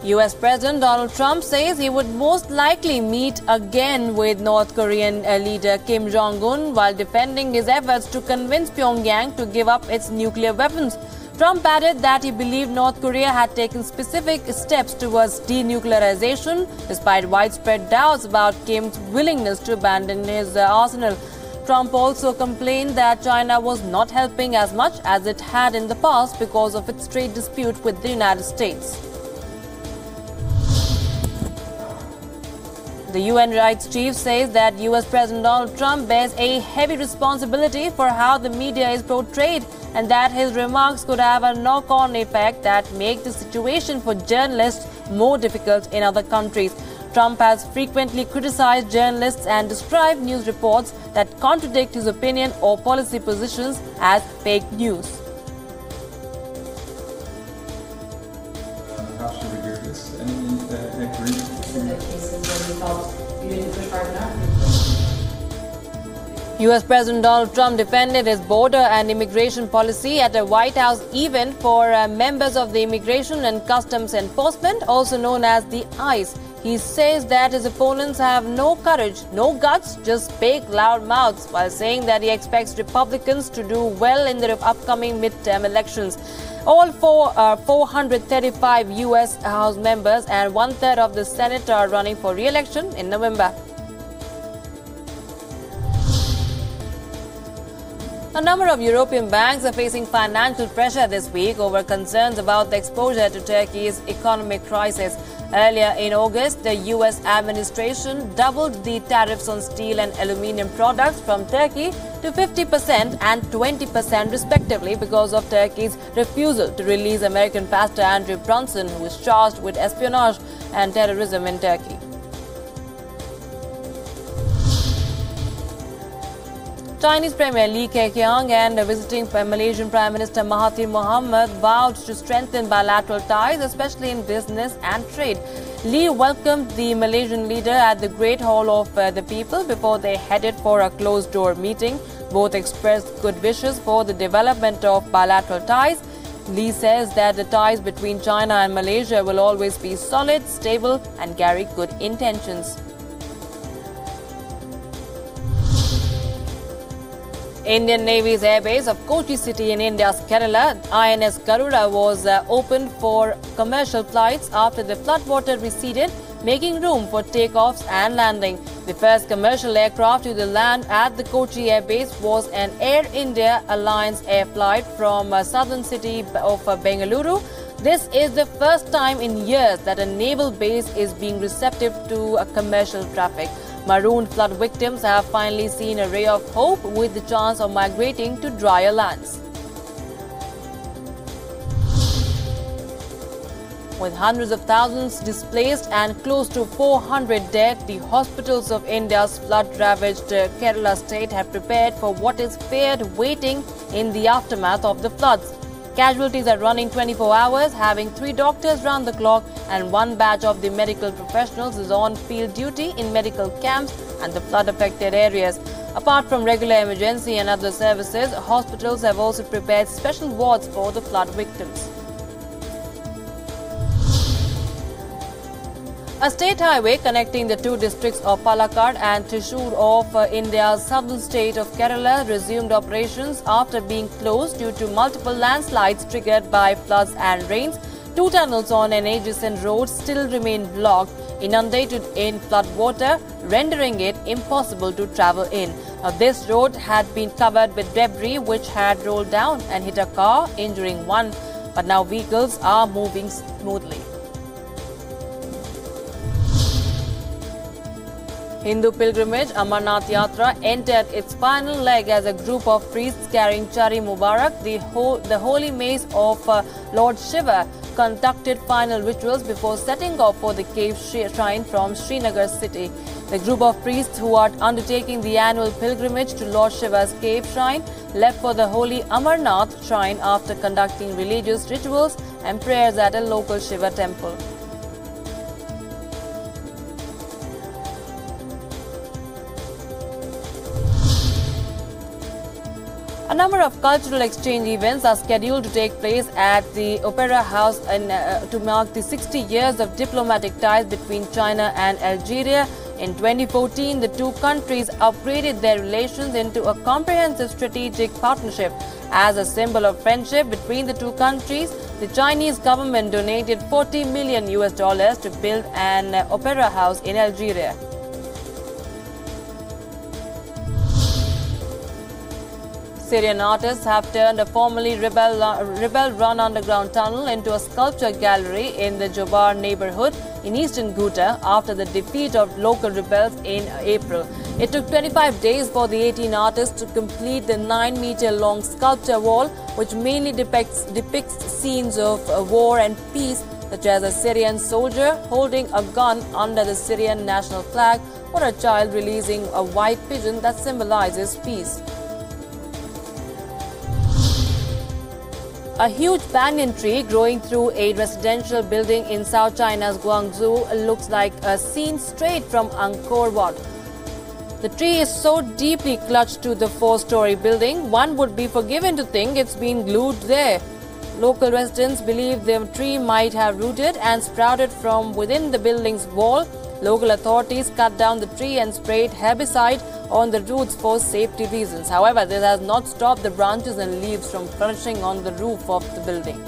US President Donald Trump says he would most likely meet again with North Korean leader Kim Jong-un while defending his efforts to convince Pyongyang to give up its nuclear weapons. Trump added that he believed North Korea had taken specific steps towards denuclearization, despite widespread doubts about Kim's willingness to abandon his arsenal. Trump also complained that China was not helping as much as it had in the past because of its trade dispute with the United States. The UN rights chief says that US President Donald Trump bears a heavy responsibility for how the media is portrayed and that his remarks could have a knock-on effect that make the situation for journalists more difficult in other countries. Trump has frequently criticized journalists and described news reports that contradict his opinion or policy positions as fake news. How should we hear this? Any agree? US President Donald Trump defended his border and immigration policy at a White House event for members of the Immigration and Customs Enforcement, also known as the ICE. He says that his opponents have no courage, no guts, just big, loud mouths, while saying that he expects Republicans to do well in the upcoming midterm elections. All 435 U.S. House members and one-third of the Senate are running for re-election in November. A number of European banks are facing financial pressure this week over concerns about the exposure to Turkey's economic crisis. Earlier in August, the U.S. administration doubled the tariffs on steel and aluminium products from Turkey to 50% and 20% respectively because of Turkey's refusal to release American pastor Andrew Brunson, who is charged with espionage and terrorism in Turkey. Chinese Premier Li Keqiang and visiting Malaysian Prime Minister Mahathir Mohamad vowed to strengthen bilateral ties, especially in business and trade. Li welcomed the Malaysian leader at the Great Hall of the People before they headed for a closed-door meeting. Both expressed good wishes for the development of bilateral ties. Li says that the ties between China and Malaysia will always be solid, stable, and carry good intentions. Indian Navy's airbase of Kochi city in India's Kerala, INS Garuda, was opened for commercial flights after the floodwater receded, making room for takeoffs and landing. The first commercial aircraft to land at the Kochi airbase was an Air India Alliance air flight from southern city of Bengaluru. This is the first time in years that a naval base is being receptive to commercial traffic. Marooned flood victims have finally seen a ray of hope with the chance of migrating to drier lands. With hundreds of thousands displaced and close to 400 dead, the hospitals of India's flood-ravaged Kerala state have prepared for what is feared waiting in the aftermath of the floods. Casualties are running 24 hours, having 3 doctors round the clock, and 1 batch of the medical professionals is on field duty in medical camps and the flood-affected areas. Apart from regular emergency and other services, hospitals have also prepared special wards for the flood victims. A state highway connecting the 2 districts of Palakkad and Thrissur of India's southern state of Kerala resumed operations after being closed due to multiple landslides triggered by floods and rains. 2 tunnels on an adjacent road still remain blocked, inundated in floodwater, rendering it impossible to travel in. This road had been covered with debris which had rolled down and hit a car, injuring 1, but now vehicles are moving smoothly. Hindu pilgrimage Amarnath Yatra entered its final leg as a group of priests carrying Chari Mubarak, the holy mace of Lord Shiva, conducted final rituals before setting off for the cave shrine from Srinagar city. The group of priests who are undertaking the annual pilgrimage to Lord Shiva's cave shrine left for the holy Amarnath shrine after conducting religious rituals and prayers at a local Shiva temple. A number of cultural exchange events are scheduled to take place at the Opera House to mark the 60 years of diplomatic ties between China and Algeria. In 2014, the two countries upgraded their relations into a comprehensive strategic partnership. As a symbol of friendship between the two countries, the Chinese government donated $40 million to build an opera house in Algeria. Syrian artists have turned a formerly rebel-run underground tunnel into a sculpture gallery in the Jobar neighborhood in eastern Ghouta after the defeat of local rebels in April. It took 25 days for the 18 artists to complete the 9-meter-long sculpture wall, which mainly depicts scenes of war and peace, such as a Syrian soldier holding a gun under the Syrian national flag or a child releasing a white pigeon that symbolizes peace. A huge banyan tree growing through a residential building in South China's Guangzhou looks like a scene straight from Angkor Wat. The tree is so deeply clutched to the 4-story building, one would be forgiven to think it's been glued there. Local residents believe the tree might have rooted and sprouted from within the building's wall. Local authorities cut down the tree and sprayed herbicide on the roots for safety reasons. However, this has not stopped the branches and leaves from flourishing on the roof of the building.